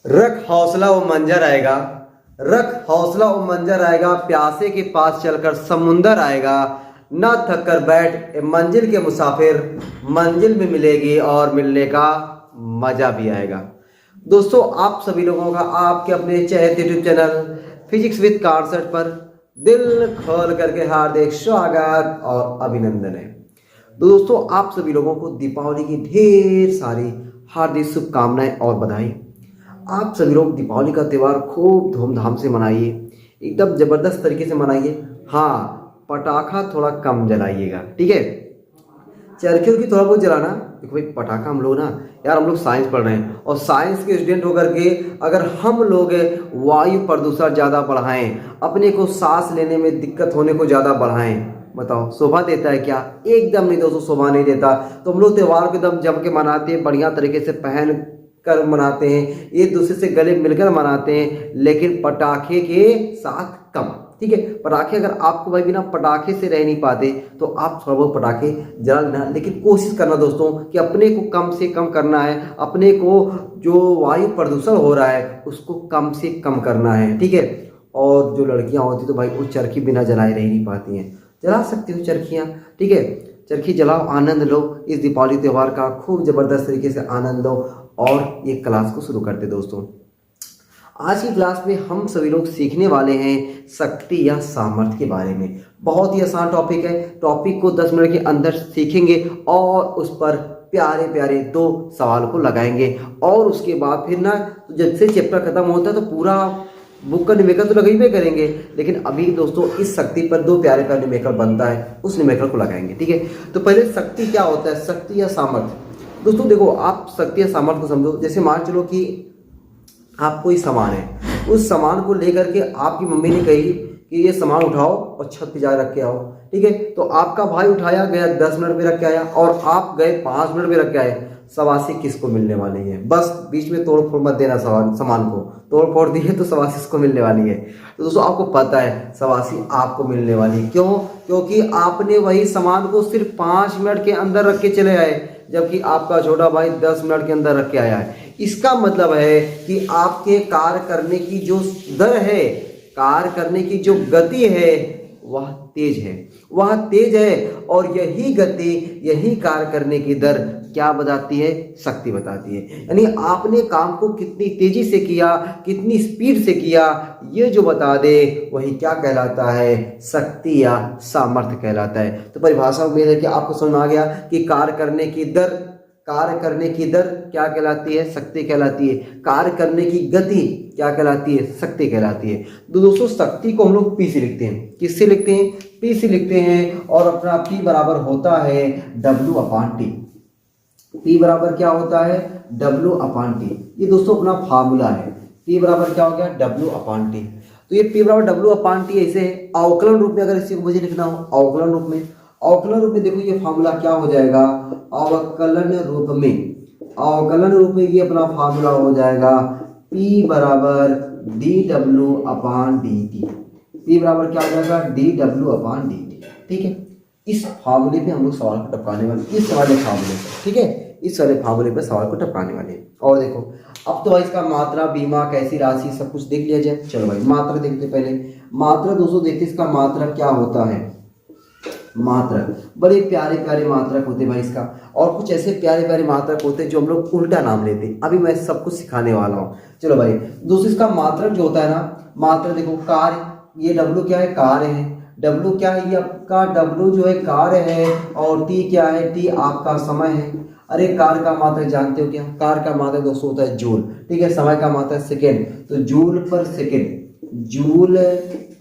रख हौसला वो मंजर आएगा, रख हौसला वो मंजर आएगा, प्यासे के पास चलकर समुंदर आएगा, ना थक कर बैठ ए मंजिल के मुसाफिर, मंजिल में मिलेगी और मिलने का मजा भी आएगा। दोस्तों आप सभी लोगों का आपके अपने chat YouTube channel physics with concept पर दिल खोल करके हार्दिक स्वागत और अभिनंदन है। तो दोस्तों आप सभी लोगों को दीपावली की ढेर सारी हार्दिक शुभकामनाएं और बधाई। आप सभी लोग दीपावली का त्यौहार खूब धूमधाम से मनाइए, एकदम जबरदस्त तरीके से मनाइए। हाँ, पटाखा थोड़ा कम जलाइएगा, ठीक है। चरखियों की थोड़ा बहुत जलाना। देखो भाई, पटाखा हम लोग ना यार, हम लोग साइंस पढ़ रहे हैं और साइंस के स्टूडेंट होकर के अगर हम लोग वायु प्रदूषण ज़्यादा बढ़ाएं, अपने को सांस लेने में दिक्कत होने को ज़्यादा बढ़ाएं, बताओ शोभा देता है क्या? एकदम नहीं दोस्तों, शोभा नहीं देता। तो हम लोग त्यौहार को एकदम जम के मनाते हैं, बढ़िया तरीके से पहन कर मनाते हैं, एक दूसरे से गले मिलकर मनाते हैं, लेकिन पटाखे के साथ कम, ठीक है। पटाखे अगर आपको भाई बिना पटाखे से रह नहीं पाते तो आप थोड़ा बहुत पटाखे जला लेना, लेकिन कोशिश करना दोस्तों कि अपने को कम से कम करना है, अपने को जो वायु प्रदूषण हो रहा है उसको कम से कम करना है, ठीक है। और जो लड़कियां होती तो भाई वो चरखी बिना जलाए रह नहीं पाती हैं, जला सकती हो चरखियाँ, ठीक है। चरखी जलाओ, आनंद लो इस दीपावली त्यौहार का, खूब जबरदस्त तरीके से आनंद लो। और ये क्लास को शुरू करते दोस्तों। आज की क्लास में हम सभी लोग सीखने वाले हैं शक्ति या सामर्थ्य के बारे में। बहुत ही आसान टॉपिक है, टॉपिक को 10 मिनट के अंदर सीखेंगे और उस पर प्यारे प्यारे 2 सवाल को लगाएंगे। और उसके बाद फिर ना जब से चैप्टर खत्म होता है तो पूरा बुक का न्यूमेरिकल तो लगाई करेंगे, लेकिन अभी दोस्तों इस शक्ति पर 2 प्यारे प्यारे न्यूमेरिकल बनता है, उस न्यूमेरिकल को लगाएंगे, ठीक है। तो पहले शक्ति क्या होता है, शक्ति या सामर्थ्य। दोस्तों देखो, आप शक्ति या सामर्थ्य को समझो। जैसे मान चलो कि आप कोई सामान है, उस सामान को लेकर के आपकी मम्मी ने कही कि ये सामान उठाओ और छत पे जा रख के आओ, ठीक है। तो आपका भाई उठाया गया, 10 मिनट में रख के आया, और आप गए 5 मिनट में रख के आए। सवासी किसको मिलने वाली है? बस बीच में तोड़ फोड़ मत देना, सामान को तोड़ फोड़ दिए तो सवासी किसको मिलने वाली है? तो दोस्तों आपको पता है सवासी आपको मिलने वाली है। क्यों? क्योंकि आपने वही सामान को सिर्फ 5 मिनट के अंदर रख के चले आए, जबकि आपका छोटा भाई 10 मिनट के अंदर रख के आया है। इसका मतलब है कि आपके कार्य करने की जो दर है, कार्य करने की जो गति है वह तेज है, वह तेज है। और यही गति, यही कार्य करने की दर क्या बताती है? शक्ति बताती है। यानी आपने काम को कितनी तेजी से किया, कितनी स्पीड से किया, ये जो बता दे वही क्या कहलाता है? शक्ति या सामर्थ्य कहलाता है। तो परिभाषा उम्मीद है कि आपको समझ में आ गया कि कार्य करने की दर, कार्य करने की दर क्या कहलाती है? शक्ति कहलाती है। कार्य करने की गति क्या कहलाती है? शक्ति कहलाती है। तो दोस्तों शक्ति को हम लोग पी से लिखते हैं। किससे लिखते हैं? पी से लिखते हैं। और अपना पी बराबर होता है W/T। पी बराबर क्या होता है? W/T। ये दोस्तों अपना फार्मूला है। पी बराबर क्या हो गया? W/T। तो ये पी बराबर W/T ऐसे है। अवकलन रूप में अगर इसी को मुझे लिखना हो, अवकलन रूप में, अवकलन रूप में देखो ये फार्मूला क्या हो जाएगा? अवकलन रूप में, अवकलन रूप में ये अपना फार्मूला हो जाएगा P बराबर dW/dt। P बराबर क्या हो जाएगा? dW/dt, ठीक है। इस फार्मूले पे हम लोग सवाल को टपकाने वाले, इस वाले फार्मूले पे, ठीक है, इस वाले फार्मूले पे सवाल को टपकाने वाले। और देखो अब तो भाई इसका मात्रा, बीमा, कैसी राशि, सब कुछ देख लिया जाए। चलो भाई मात्रा देखते पहले। मात्रा दोस्तों देखते इसका मात्रा क्या होता है। मात्रक बड़े प्यारे प्यारे मात्रक होते हैं भाई इसका, और कुछ ऐसे प्यारे प्यारे मात्रक होते हैं जो हम लोग उल्टा नाम लेते हैं। अभी मैं सब कुछ सिखाने वाला हूँ। चलो भाई दोस्तों, इसका मात्रक जो होता है ना, मात्रक देखो कार्य, ये W क्या है? कार्य है। W क्या है? ये आपका W जो है कार्य है। और T क्या है? T आपका समय है। अरे कार्य का मात्रक जानते हो क्या? कार्य का मात्रक दोस्तों होता है जूल, ठीक है। समय का मात्रक सेकेंड, तो जूल पर सेकेंड, जूल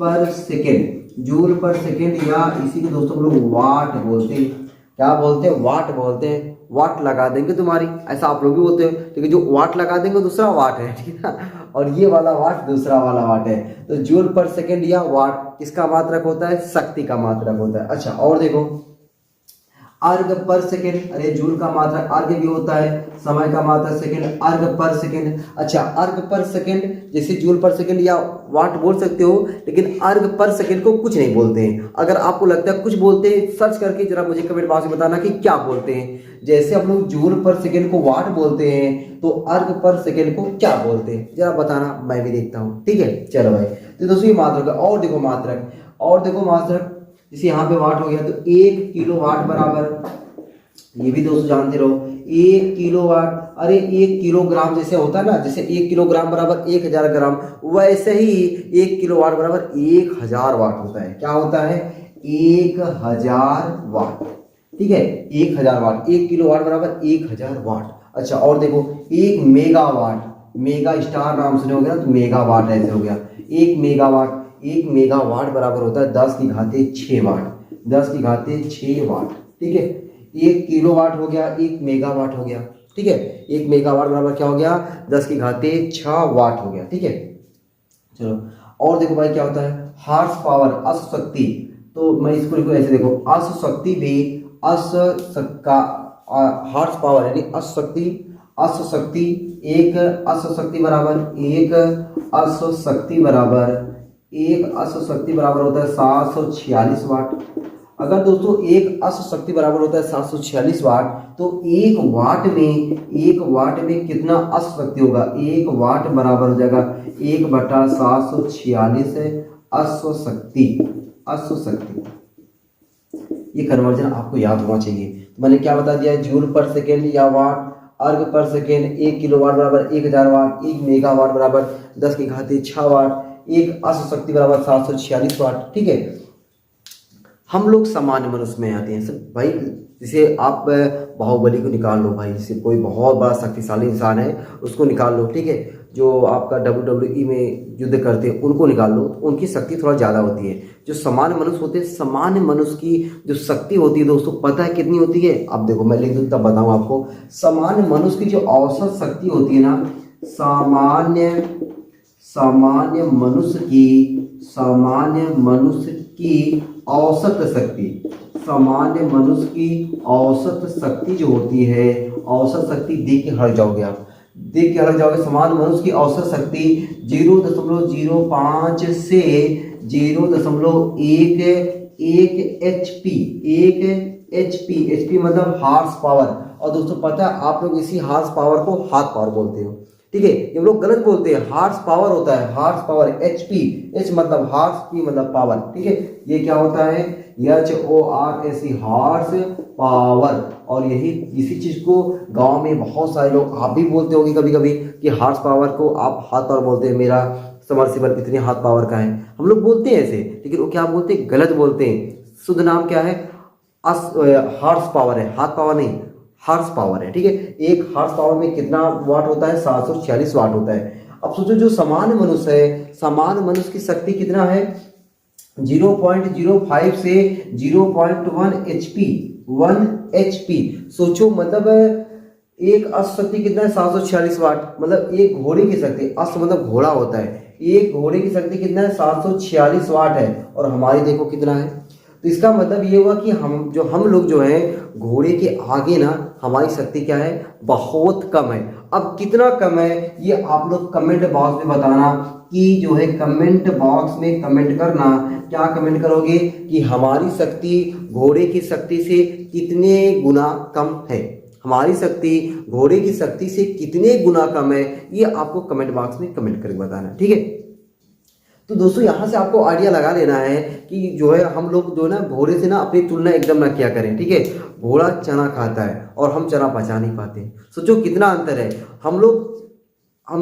पर सेकेंड, जूल पर सेकेंड, या इसी को दोस्तों हम लोग वाट बोलते हैं। क्या बोलते हैं? वाट बोलते हैं। वाट लगा देंगे तुम्हारी, ऐसा आप लोग भी बोलते हो, ठीक है। जो वाट लगा देंगे दूसरा वाट है, ठीक है ना, और ये वाला वाट दूसरा वाला वाट है। तो जूल पर सेकेंड या वाट किसका मात्रक होता है? शक्ति का मात्रक होता है। अच्छा और देखो, अर्घ पर सेकेंड, अरे जूल का मात्रक अर्घ भी होता है, समय का मात्रक सेकेंड, अर्घ पर सेकेंड। अच्छा, अर्घ पर सेकेंड जैसे जूल पर सेकेंड या वाट बोल सकते हो, लेकिन अर्घ पर सेकेंड को कुछ नहीं बोलते हैं। अगर आपको लगता है कुछ बोलते हैं, सर्च करके जरा मुझे कमेंट बॉक्स में बताना कि क्या बोलते हैं। जैसे हम लोग जूल पर सेकेंड को वाट बोलते हैं, तो अर्घ पर सेकेंड को क्या बोलते हैं जरा बताना, मैं भी देखता हूँ। ठीक है, चलो भाई। तो दोस्तों ये मात्रक है। और देखो मात्रक, और देखो मात्रक, जैसे यहाँ पे वाट हो गया तो 1 किलो वाट बराबर, ये भी दोस्तों जानते रहो, 1 किलो वाट। अरे 1 किलोग्राम जैसे होता है ना, जैसे 1 किलोग्राम बराबर 1000 ग्राम, वैसे ही 1 किलो वाट बराबर 1000 वाट होता है। क्या होता है? 1000 वाट। ठीक है, 1000 वाट, 1 किलो वाट बराबर 1000 वाट। अच्छा, और देखो 1 मेगावाट, मेगा स्टार नाम सुने होगे ना, तो मेगावाट ऐसे हो गया। 1 मेगावाट, 1 मेगावाट बराबर होता है 10 की घाते 6 वाट, 10 की घाते 6 वाट। ठीक है, 1 किलोवाट हो गया, 1 मेगावाट हो गया। ठीक है, 1 मेगावाट बराबर क्या हो गया? 10 की घाते 6 वाट हो गया। ठीक है, चलो और देखो भाई क्या होता है? हार्स पावर, अश्वशक्ति। तो मैं इसको लिखूं ऐसे, देखो अश्वशक्ति भी, अश्वशक्का, हार्स पावर यानी अश्वशक्ति, अश्वशक्ति, एक अश्वशक्ति बराबर, एक अश्वशक्ति बराबर, एक अश्वशक्ति बराबर होता है 746 वाट। अगर दोस्तों एक अश्वशक्ति बराबर होता है 746 वाट, तो एक वाट में कितना अश्वशक्ति होगा? 1 वाट बराबर हो जाएगा 1/746 अश्वशक्ति। अश्वशक्ति, ये कन्वर्जन आपको याद होना चाहिए। तो मैंने क्या बता दिया? जूल पर सेकेंड या वाट, अर्घ पर सेकेंड, 1 किलोवाट बराबर 1000 वाट, 1 मेगावाट बराबर 10 की घाते 6 वाट, एक अश्वशक्ति बराबर 746 वाट। ठीक है, हम लोग सामान्य मनुष्य में आते हैं सब भाई। जैसे आप बाहुबली को निकाल लो भाई, जैसे कोई बहुत बड़ा शक्तिशाली इंसान है उसको निकाल लो। ठीक है, जो आपका WWE में युद्ध करते हैं उनको निकाल लो, तो उनकी शक्ति थोड़ा ज़्यादा होती है। जो सामान्य मनुष्य होते हैं, सामान्य मनुष्य की जो शक्ति होती है दोस्तों, पता है कितनी होती है? अब देखो मैं लिख दूँ तब बताऊँ आपको। सामान्य मनुष्य की जो औसत शक्ति होती है ना, सामान्य मनुष्य की औसत शक्ति, सामान्य मनुष्य की औसत शक्ति जो होती है, औसत शक्ति देख के हट जाओगे आप, देख के हट जाओगे। सामान्य मनुष्य की औसत शक्ति 0.05 से 0.1 HP मतलब हार्स पावर। और दोस्तों पता है आप लोग इसी हार्स पावर को हाथ पावर बोलते हो। ठीक है, ये लोग गलत बोलते हैं। हार्स पावर होता है, हार्स पावर, HP, H मतलब हार्स, P मतलब पावर। ठीक है, ये क्या होता है? HORS, horse power. और यही इसी चीज को गांव में बहुत सारे लोग, आप भी बोलते होंगे कभी कभी कि हार्स पावर को आप हाथ पावर बोलते हैं, मेरा समरसीबल इतने हाथ पावर का है, हम लोग बोलते हैं ऐसे। लेकिन वो क्या बोलते हैं? गलत बोलते हैं। शुद्ध नाम क्या है? हार्स पावर है, हाथ पावर नहीं, हार्स पावर है। ठीक है, एक हार्स पावर में कितना वाट होता है? 746 वाट होता है। अब सोचो जो सामान्य मनुष्य है, सामान्य मनुष्य की शक्ति कितना है? 0.05 से 0.1 HP, 1 HP। सोचो मतलब एक अश्वशक्ति कितना है? 746 वाट। मतलब एक घोड़े की शक्ति, अश्व मतलब घोड़ा होता है, एक घोड़े की शक्ति कितना है? 746 वाट है। और हमारी देखो कितना है। तो इसका मतलब ये हुआ कि हम लोग जो है घोड़े के आगे ना, हमारी शक्ति क्या है? बहुत कम है। अब कितना कम है ये आप लोग कमेंट बॉक्स में बताना, कि जो है कमेंट बॉक्स में कमेंट करना। क्या कमेंट करोगे? कि हमारी शक्ति घोड़े की शक्ति से कितने गुना कम है, हमारी शक्ति घोड़े की शक्ति से कितने गुना कम है, ये आपको कमेंट बॉक्स में कमेंट करके बताना। ठीक है, तो दोस्तों यहाँ से आपको आइडिया लगा लेना है कि जो है हम लोग जो है ना घोड़े से ना अपनी तुलना एकदम ना किया करें। ठीक है, घोड़ा चना खाता है और हम चना पचा नहीं पाते। सोचो कितना अंतर है। हम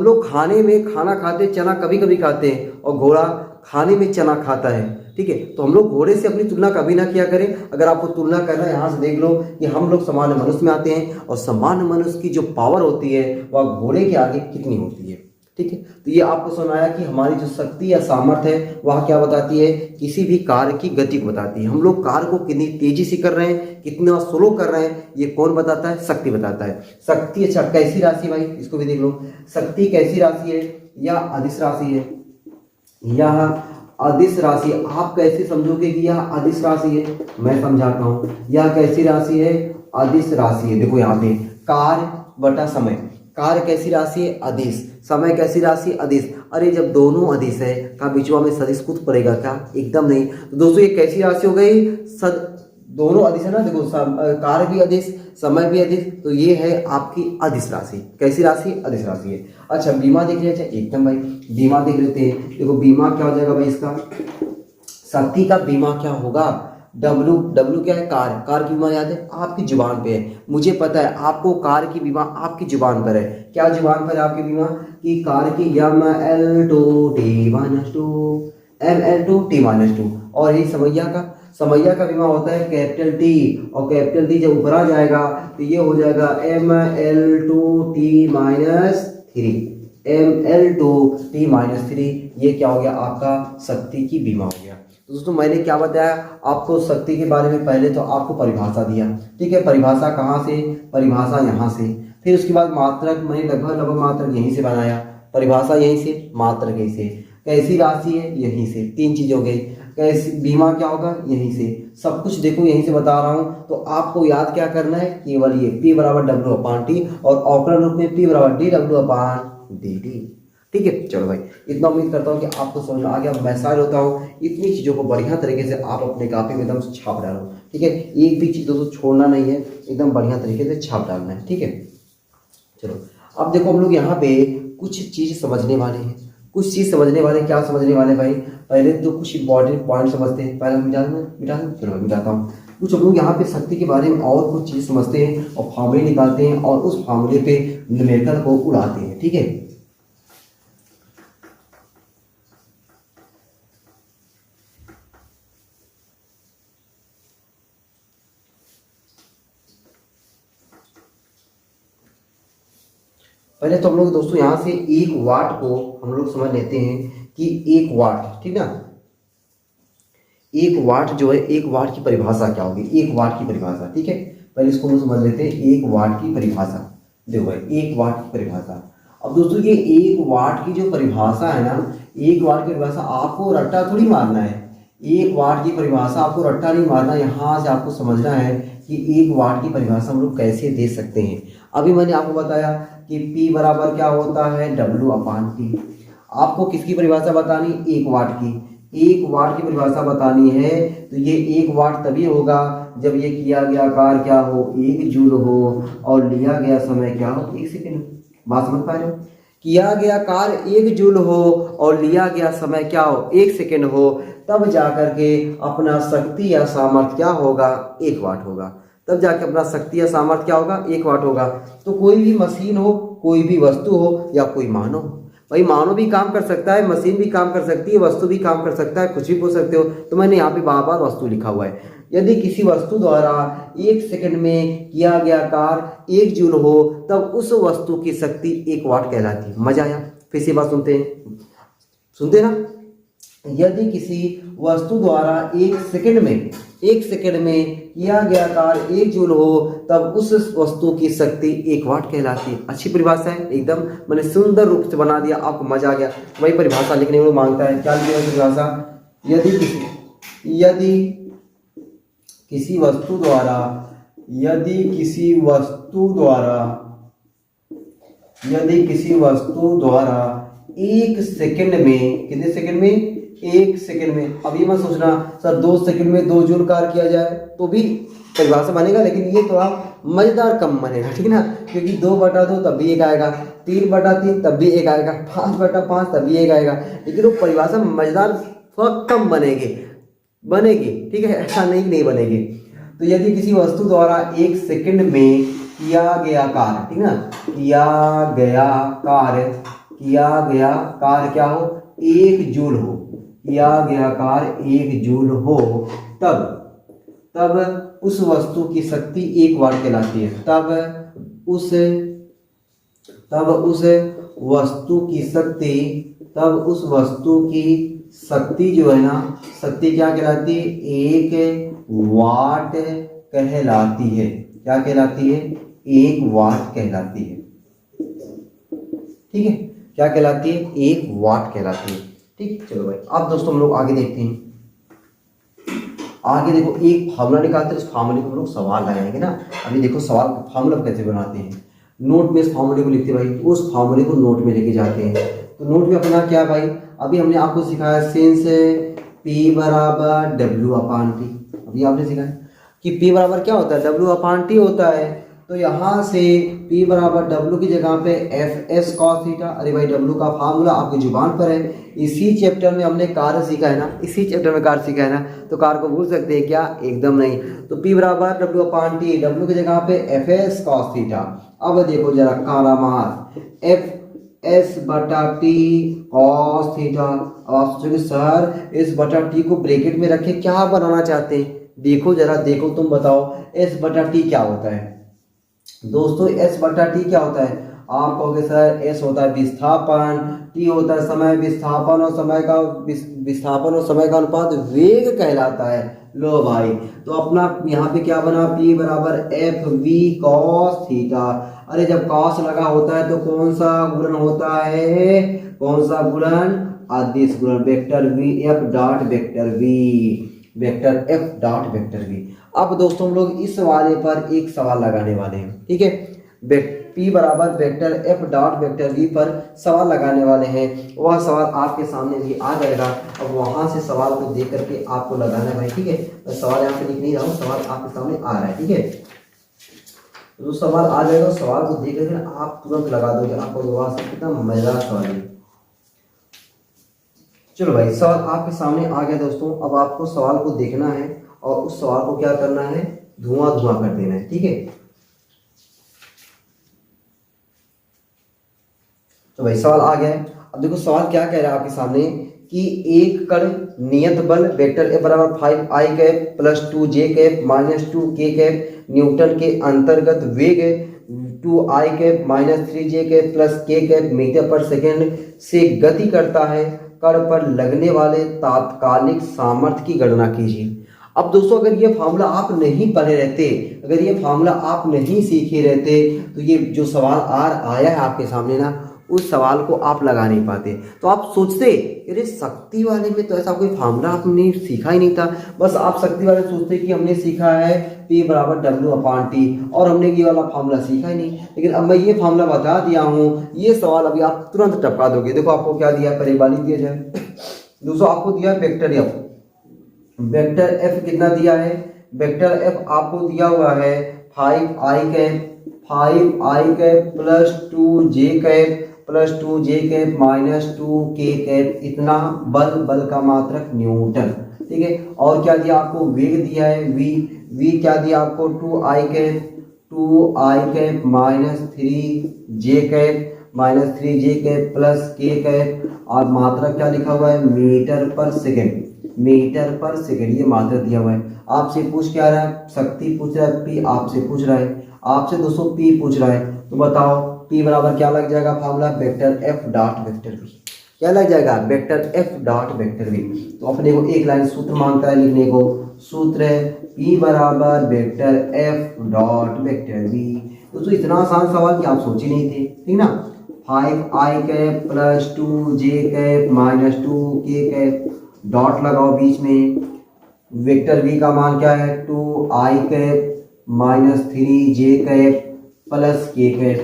लोग खाने में खाना खाते, चना कभी कभी खाते हैं, और घोड़ा खाने में चना खाता है। ठीक है, तो हम लोग घोड़े से अपनी तुलना कभी ना किया करें। अगर आपको तुलना करना है, यहाँ से देख लो कि हम लोग सामान्य मनुष्य में आते हैं, और सामान्य मनुष्य की जो पावर होती है वह घोड़े के आगे कितनी होती है। ठीक है, तो ये आपको सुनाया कि हमारी जो शक्ति या सामर्थ्य है वह क्या बताती है? किसी भी कार्य की गति को बताती है। हम लोग कार्य को कितनी तेजी से कर रहे हैं, कितना स्लो कर रहे हैं, ये कौन बताता है? शक्ति बताता है। शक्ति अच्छा कैसी राशि भाई, इसको भी देख लो। शक्ति कैसी राशि है? या अदिश राशि है, या अदिश राशि। आप कैसे समझोगे कि यह अदिश राशि है? मैं समझाता हूँ। यह कैसी राशि है? अदिश राशि है। देखो यहाँ पे कार्य बटा समय। कार्य कैसी राशि है? अदिश। समय कैसी राशि? अदिश। अरे जब दोनों अदिश है का बीचवा में सदिश कूद पड़ेगा क्या? एकदम नहीं। तो दोस्तों ये कैसी राशि हो गई? दोनों अदिश है ना। देखो कार्य भी अदिश, समय भी अदिश, तो ये है आपकी अदिश राशि। कैसी राशि? अदिश राशि है। अच्छा बीमा देख लेते हैं। एकदम भाई बीमा देख लेते हैं। देखो बीमा क्या हो जाएगा भाई इसका? शक्ति का बीमा क्या होगा? डब्लू। डब्लू क्या है? कार। कार की बीमा याद है? आपकी जुबान पे है, मुझे पता है आपको कार की बीमा आपकी जुबान पर है। क्या जुबान पर है आपकी बीमा? कि कार की ML2T-2 और ये समैया का? समैया का बीमा होता है कैपिटल टी, और कैपिटल टी जब ऊपर आ जाएगा तो ये हो जाएगा ML2T-3। ML2T-3 ये क्या हो गया? आपका शक्ति की बीमा हो गया। तो दोस्तों मैंने क्या बताया आपको शक्ति के बारे में? पहले तो आपको परिभाषा दिया, ठीक है। परिभाषा कहाँ से? परिभाषा यहाँ से। फिर उसके बाद मात्रक मैंने लगभग मात्रक यहीं से बनाया। परिभाषा यहीं से, मात्रक यहीं से। कैसी राशि है? यहीं से। तीन चीज हो गई। कैसी बीमा क्या होगा? यहीं से। सब कुछ देखो यहीं से बता रहा हूँ। तो आपको याद क्या करना है? केवल ये P बराबर W/T और अवकलन रूप में P बराबर dW/dt। ठीक है चलो भाई, इतना उम्मीद करता हूँ कि आपको समझ में आ गया। मैं शायद होता हूँ इतनी चीज़ों को बढ़िया तरीके से आप अपने कॉपी में एकदम छाप डालो, ठीक है। एक भी चीज़ दोस्तों छोड़ना नहीं है, एकदम बढ़िया तरीके से छाप डालना है, ठीक है। चलो अब देखो हम लोग यहाँ पे कुछ चीज़ समझने वाले हैं। कुछ चीज़ समझने वाले, क्या समझने वाले भाई? पहले तो कुछ इंपॉर्टेंट पॉइंट समझते हैं। पहले मिटा दूँ, चलो मैं मिटाता हूँ। कुछ हम लोग यहाँ पे शक्ति के बारे में और कुछ चीज़ समझते हैं और फॉर्मूले निकालते हैं और उस फॉर्मूले पे न्यूमेरिकल को उड़ाते हैं, ठीक है। पहले तो हम लोग दोस्तों यहाँ से 1 वाट को हम लोग समझ लेते हैं कि 1 वाट, ठीक ना। 1 वाट जो है, 1 वाट की परिभाषा क्या होगी? 1 वाट की परिभाषा, ठीक है। पहले इसको हम समझ लेते हैं 1 वाट की परिभाषा। देखो भाई 1 वाट की परिभाषा। अब दोस्तों ये 1 वाट की जो परिभाषा है ना, 1 वाट की परिभाषा आपको रट्टा थोड़ी मारना है। 1 वाट की परिभाषा आपको रट्टा नहीं मारना, यहाँ से आपको समझना है कि 1 वाट की परिभाषा हम लोग कैसे दे सकते हैं। अभी मैंने आपको बताया कि P बराबर क्या होता है? W/T। आपको किसकी परिभाषा बतानी? 1 वाट की। 1 वाट की परिभाषा बतानी है तो ये 1 वाट तभी होगा जब ये किया गया कार्य क्या हो? 1 जूल हो और लिया गया समय क्या हो? 1 सेकेंड। बात समझ पा रहे हो? किया गया कार्य 1 जूल हो और लिया गया समय क्या हो? 1 सेकेंड हो, तब जाकर के अपना शक्ति या सामर्थ्य क्या होगा? 1 वाट होगा। तब जाके अपना शक्ति या सामर्थ्य क्या होगा? 1 वाट होगा। तो कोई भी मशीन हो, कोई भी वस्तु हो या कोई मानव हो, भाई मानव भी काम कर सकता है, मशीन भी काम कर सकती है, वस्तु भी काम कर सकता है, कुछ भी पूछ सकते हो। तो मैंने यहाँ पे बार बार वस्तु लिखा हुआ है। यदि किसी वस्तु द्वारा 1 सेकंड में किया गया कार्य 1 जूल हो तब उस वस्तु की शक्ति 1 वाट कहलाती है। मजा आया? फिर से बात सुनते हैं, सुनते ना। यदि किसी वस्तु द्वारा 1 सेकंड में किया गया कार्य 1 जूल हो तब उस वस्तु की शक्ति 1 वाट कहलाती है। अच्छी परिभाषा है, एकदम मैंने सुंदर रूप से बना दिया, आपको मजा आ गया। वही परिभाषा लिखने में मांगता है, क्या लिखी है परिभाषा? यदि किसी वस्तु द्वारा 1 सेकंड में, कितने सेकंड में? 1 सेकंड में। अभी मत सोचना सर 2 सेकंड में 2 जूल कार्य किया जाए तो भी परिभाषा बनेगा, लेकिन ये थोड़ा मजेदार कम बनेगा, ठीक ना। क्योंकि 2/2 तब भी 1 आएगा, 3/3 तब भी 1 आएगा, 5/5 तब भी 1 आएगा, लेकिन वो परिभाषा मजेदार थोड़ा कम बनेगी, ठीक है। ऐसा नहीं बनेगी। तो यदि किसी वस्तु द्वारा 1 सेकंड में किया गया कार्य, ठीक ना, किया गया कार्य क्या हो? 1 जूल हो, किया गया कार्य 1 जूल हो तब उस वस्तु की शक्ति 1 वाट कहलाती है। तब उस वस्तु की शक्ति जो है ना, शक्ति क्या कहलाती है? 1 वाट कहलाती है। क्या कहलाती है? 1 वाट कहलाती है, ठीक है। क्या कहलाती है? 1 वाट कहलाती है, ठीक, चलो भाई अब दोस्तों हम लोग आगे देखते हैं। आगे देखो एक फार्मूला निकालते हैं, उस फार्मूले को हम लोग सवाल लगाएंगे ना। अभी देखो सवाल फार्मूला कैसे बनाते हैं, नोट में इस फार्मूले को लिखते हैं भाई, तो उस फार्मूले को नोट में लेके जाते हैं। तो नोट में अपना क्या भाई, अभी हमने आपको सिखाया सिंस P बराबर W अपान टी। अभी आपने सिखाया कि P बराबर क्या होता है, W अपान टी होता है। तो यहाँ से P बराबर W की जगह पे एफ एस कॉस थीटा। अरे भाई W का फार्मूला आपकी जुबान पर है, इसी चैप्टर में हमने कार्य सीखा है ना, इसी चैप्टर में कार्य सीखा है ना, तो कार्य को भूल सकते हैं क्या, एकदम नहीं। तो P बराबर W अपान टी, W की जगह पे एफ एस कॉस थीटा। अब देखो जरा काला मार एफ एस बटा टी कॉस थीटा। अब आप सोचोगे सर इस बटा टी को ब्रैकेट में रखे क्या बनाना चाहते हैं, देखो जरा देखो तुम बताओ एस बटा टी क्या होता है। दोस्तों एस बटा टी क्या होता है, आप कहोगे सर एस होता है विस्थापन, टी होता है समय, विस्थापन और समय का विस्थापन और समय का अनुपात वेग कहलाता है। लो भाई तो अपना यहाँ पे क्या बना, P बराबर एफ वी कॉस थीटा। अरे जब कॉस लगा होता है तो कौन सा गुणन होता है, कौन सा गुणन, अदिश गुणन, vector V F dot vector V, vector F dot vector V. अब दोस्तों हम लोग इस वाले पर एक सवाल लगाने वाले हैं, ठीक है। P बराबर vector F dot vector V पर सवाल लगाने वाले हैं, वह सवाल आपके सामने भी आ जाएगा। अब वहां से सवाल को देख करके आपको लगाना है भाई, ठीक है। मैं सवाल यहाँ पे लिख नहीं रहा हूँ, सवाल आपके सामने आ रहा है, ठीक है। तो सवाल आ जाएगा, सवाल को देख करके आप तुरंत लगा दोगे, आपको वहां से कितना मजेदार सवाल है। चलो भाई सवाल आपके सामने आ गया दोस्तों। अब आपको सवाल को देखना है और उस सवाल को क्या करना है, धुआं धुआं कर देना है, ठीक है। तो भाई सवाल आ गया है। अब देखो सवाल क्या कह रहा है आपके सामने कि एक कण नियत बल वेक्टर ए बराबर 5i cap plus 2j cap minus 2k cap newton के अंतर्गत वेग 2i cap minus 3j cap plus k cap metre पर सेकेंड से गति करता है, कण पर लगने वाले तात्कालिक सामर्थ्य की गणना कीजिए। अब दोस्तों अगर ये फार्मूला आप नहीं पढ़े रहते, अगर ये फार्मूला आप नहीं सीखे रहते, तो ये जो सवाल आया है आपके सामने ना, उस सवाल को आप लगा नहीं पाते। तो आप सोचते अरे शक्ति वाले में तो ऐसा कोई फार्मूला आपने सीखा ही नहीं था, बस आप शक्ति वाले सोचते कि हमने सीखा है P बराबर W अपान टी और हमने ये वाला फार्मूला सीखा ही नहीं। लेकिन अब मैं ये फार्मूला बता दिया हूँ, ये सवाल अभी आप तुरंत टपका दोगे। देखो आपको क्या दिया है, परिवाली दिया जाए, दोस्तों आपको दिया है वेक्टर एफ, वेक्टर एफ कितना दिया है, वेक्टर एफ आपको दिया हुआ है 5i cap plus 2j cap plus 2j cap minus 2k cap, इतना बल का मात्रक न्यूटन, ठीक है। और क्या दिया आपको, वेग दिया है v क्या दिया आपको 2i cap minus 3j cap plus k cap, और मात्रक क्या लिखा हुआ है, मीटर पर सेकेंड, ये मात्रक दिया हुआ है। आपसे पूछ क्या रहा है, शक्ति पूछ रहा है, P आपसे पूछ रहा है, आपसे दोस्तों P पूछ रहा है, तो बताओ P बराबर क्या लग जाएगा formula, vector F dot vector V, क्या लग जाएगा, vector F dot vector V. तो अपने को एक लाइन सूत्र मांगता है लिखने को, सूत्र है P बराबर vector F dot vector V. दोस्तों इतना आसान सवाल कि आप सोच ही नहीं थे, ठीक ना। 5i cap plus 2j cap minus 2k cap, dot लगाओ बीच में, वेक्टर v का मान क्या है 2i cap minus 3j cap plus k cap,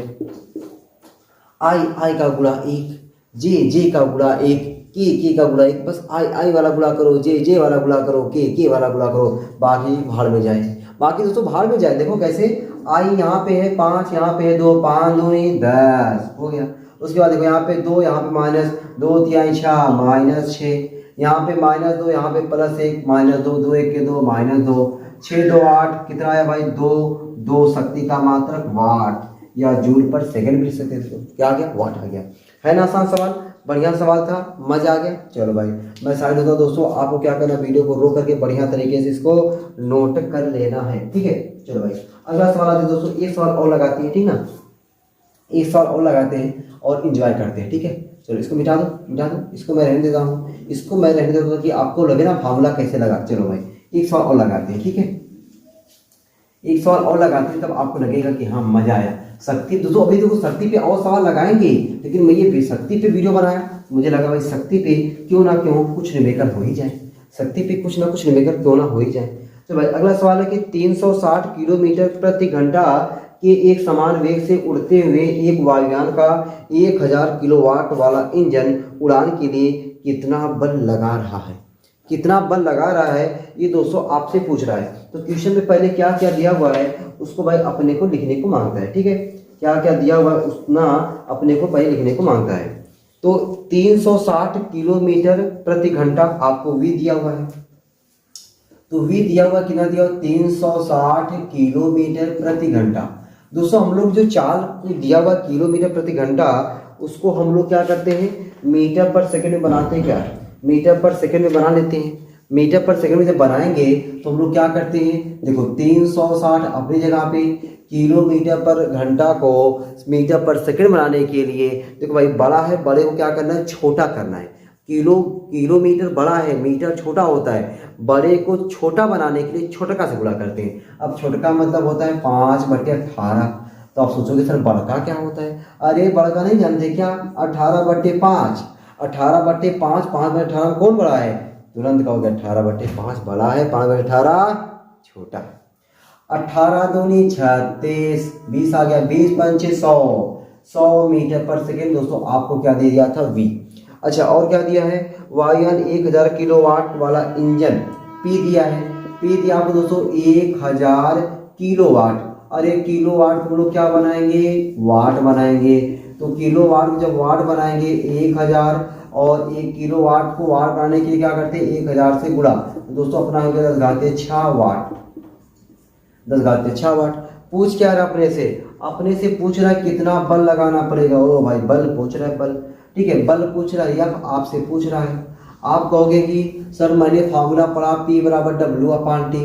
I का गुणा 1, जे का गुणा 1, के का गुणा 1, बस आई वाला गुणा करो, जे वाला गुणा करो, के वाला गुणा करो, बाकी भाड़ में जाए। बाकी दोस्तों भाड़ में जाए, देखो कैसे, आई यहाँ पे है 5, यहाँ पे है 2, 5 2 10 हो गया। उसके बाद देखो यहाँ पे 2, यहाँ पे माइनस 2 3 6 माइनस 6, यहाँ पे माइनस 2, यहाँ पे प्लस 1 माइनस 2, 2 1 के 2 माइनस 2, 6 2 8, कितना आया भाई 2 शक्ति का मात्रक वाट या जूल पर सेकंड भी सकते थे, क्या आ गया, वाट आ गया। है ना आसान सवाल, बढ़िया सवाल था, मजा आ गया। चलो भाई मैं साइड होता हूँ दोस्तों, आपको क्या करना, वीडियो को रोक करके बढ़िया तरीके से इसको नोट कर लेना है, ठीक है। चलो भाई अगला सवाल आते हैं दोस्तों, एक सवाल और लगाते हैं, ठीक ना, एक सवाल और लगाते हैं और इंजॉय करते हैं, ठीक है। चलो इसको मिटा दो, इसको मैं रहने देता हूँ, इसको मैं रहने देता हूँ कि आपको लगे ना फार्मूला कैसे लगा। चलो भाई एक सवाल और लगाते हैं, ठीक है, एक सवाल और लगाते हैं, तब आपको लगेगा कि हाँ मजा आया। शक्ति दोस्तों, अभी देखो शक्ति पे और सवाल लगाएंगे, लेकिन मैं ये शक्ति पे वीडियो बनाया, मुझे लगा भाई शक्ति पे क्यों ना क्यों कुछ न्यूमेरिकल हो ही जाए, शक्ति पे कुछ ना कुछ न्यूमेरिकल क्यों ना हो ही जाए। तो भाई अगला सवाल है कि 360 किलोमीटर प्रति घंटा के एक समान वेग से उड़ते हुए एक वायुयान का 1000 किलोवाट वाला इंजन उड़ान के लिए कितना बल लगा रहा है, कितना बल लगा रहा है, ये दोस्तों आपसे पूछ रहा है। तो क्वेश्चन में पहले क्या क्या दिया हुआ है उसको भाई अपने को लिखने को मांगता है, ठीक है, क्या क्या दिया हुआ है उतना अपने को पहले लिखने को मांगता है। तो 360 किलोमीटर प्रति घंटा आपको वी दिया हुआ है, तो वी दिया हुआ कितना दिया हुआ 360 किलोमीटर प्रति घंटा। दोस्तों हम लोग जो चाल दिया हुआ किलोमीटर प्रति घंटा उसको हम लोग क्या करते हैं मीटर पर सेकंड में बनाते हैं, क्या मीटर पर सेकंड में बना लेते हैं। मीटर पर सेकंड में जब बनाएंगे तो हम लोग क्या करते हैं, देखो 360 अपनी जगह पे, किलोमीटर पर घंटा को मीटर पर सेकंड बनाने के लिए देखो भाई बड़ा है, बड़े को क्या करना है छोटा करना है। किलोमीटर बड़ा है, मीटर छोटा होता है, बड़े को छोटा बनाने के लिए छोटका से गुणा करते हैं। अब छोटका मतलब होता है 5/18। तो आप सोचोगे सर बड़का क्या होता है, अरे बड़का नहीं जानते क्या, 18/5, 18/5, 5/18 कौन बड़ा है, तुरंत कहोगे 18/5 बड़ा है, 5/18 छोटा। 18 दूनी 36, 20 आ गया, 20×5 100 मीटर पर सेकेंड। दोस्तों आपको क्या दे दिया था वी। अच्छा और क्या दिया है, वायुयान 1000 किलोवाट वाला इंजन, पी दिया है, पी दिया आपको दोस्तों 1000 किलोवाट। अरे किलोवाट को हम लोग क्या बनाएंगे वाट बनाएंगे, तो किलोवाट को जब वाट बनाएंगे 1000 और 1 किलोवाट को वाट बनाने के लिए क्या करते हैं 1000 से गुणा, तो दोस्तों अपना हो गया 10⁻6 वाट, 10⁻6 वाट। पूछ क्या रहा अपने से पूछ रहा है कितना बल लगाना पड़ेगा। ओ भाई बल पूछ रहा है, बल ठीक है, बल पूछ रहा है या आपसे पूछ रहा है। आप कहोगे कि सर मैंने फॉर्मूला पढ़ा P = W/T,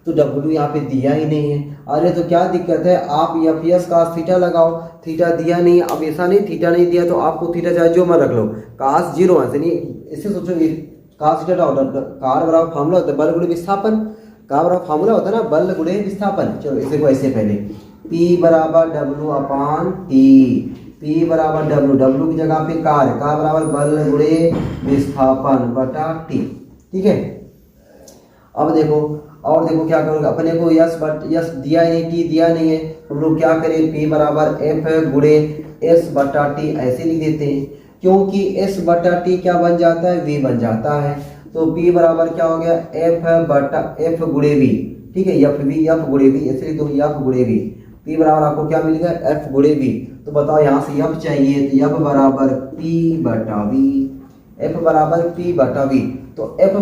तो W यहाँ पे दिया ही नहीं है। अरे तो क्या दिक्कत है, आप FS cos थीटा लगाओ, थीटा दिया नहीं, अब ऐसा नहीं थीटा नहीं दिया तो आपको थीटा चाहे जो मैं रख लो, cos 0 ऐसे नहीं, इससे सोचो cos थीटा कार बराबर फॉर्मूला होता है बल गुणे विस्थापन, का बराबर फॉर्मूला होता है ना बल गुणे विस्थापन। चलो इसे को ऐसे पहले P = W/T, P = W की जगह पे कार, का बराबर बल गुणे विस्थापन बटा T, ठीक है। अब देखो और देखो क्या करोगे, अपने को यस दिया नहीं, टी दिया नहीं है, हम लोग क्या करें P = F गुणे S/T ऐसे लिख देते हैं, क्योंकि S/T क्या बन जाता है V बन जाता है। तो P बराबर क्या हो गया F गुणे V, ठीक है, F गुणे V ऐसे लिख दो, F गुणे V। P बराबर आपको क्या मिलेगा F गुणे V। तो बताओ यहाँ से F चाहिए तो F बराबर P/V, F बराबर P/V। तो F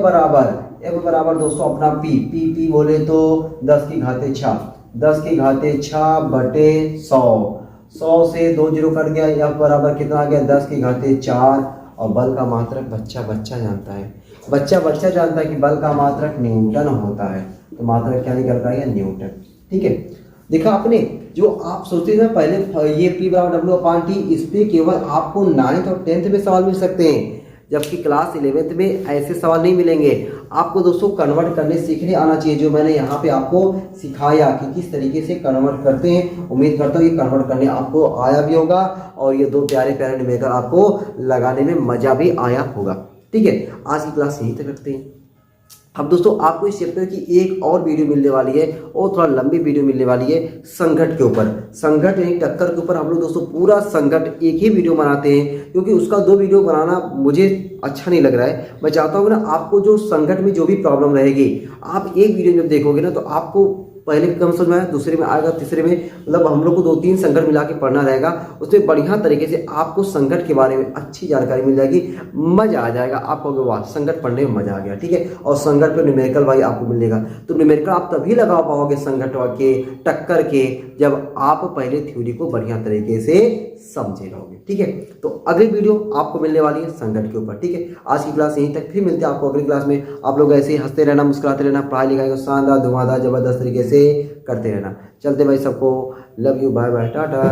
बराबर दोस्तों अपना P बोले तो 10⁻6, 10⁻6 बटे 100, 100 से 2 0 कट गया, F बराबर कितना आ गया 10⁻4। और बल का मात्रक बच्चा जानता है, बच्चा जानता है कि बल का मात्रक न्यूटन होता है, तो मात्रक क्या निकल रहा है न्यूटन, ठीक है। देखा आपने, जो आप सोचते थे पहले ये P = W/T, इस पे केवल आपको 9th और 10th में सवाल मिल सकते हैं, जबकि क्लास 11th में ऐसे सवाल नहीं मिलेंगे। आपको दोस्तों कन्वर्ट करने सीखने आना चाहिए, जो मैंने यहाँ पे आपको सिखाया कि किस तरीके से कन्वर्ट करते हैं। उम्मीद करता हूँ ये कन्वर्ट करने आपको आया भी होगा और ये 2 प्यारे प्यारे न्यूमेरिकल आपको लगाने में मजा भी आया होगा, ठीक है। आज की क्लास यहीं तक रखते हैं। अब दोस्तों आपको इस चैप्टर की एक और वीडियो मिलने वाली है, और थोड़ा लंबी वीडियो मिलने वाली है संघट के ऊपर, संघट यानी टक्कर के ऊपर। हम लोग दोस्तों पूरा संघट एक ही वीडियो बनाते हैं, क्योंकि उसका 2 वीडियो बनाना मुझे अच्छा नहीं लग रहा है। मैं चाहता हूँ ना आपको जो संघट में जो भी प्रॉब्लम रहेगी, आप एक वीडियो जब देखोगे ना तो आपको पहले कम समझ में आया, दूसरे में आएगा, तीसरे में, मतलब हम लोग को 2-3 संकट मिला के पढ़ना रहेगा। उसमें बढ़िया तरीके से आपको संकट के बारे में अच्छी जानकारी मिल जाएगी, मजा आ जाएगा आपको, वाह संकट पढ़ने में मजा आ गया, ठीक है। और संकट पे न्यूमेरिकल भाई आपको मिलेगा, तो न्यूमेरिकल आप तभी लगा पाओगे संकट के टक्कर के, जब आप पहले थ्योरी को बढ़िया तरीके से समझे रहोगे, ठीक है। तो अगली वीडियो आपको मिलने वाली है संकट के ऊपर, ठीक है। आज की क्लास यहीं तक, फिर मिलते हैं आपको अगली क्लास में। आप लोग ऐसे ही हंसते रहना, मुस्कुराते रहना, पढ़ाई लिखाई को शानदार धुआंधार जबरदस्त तरीके से करते रहना। चलते भाई, सबको love you, bye bye, Tata.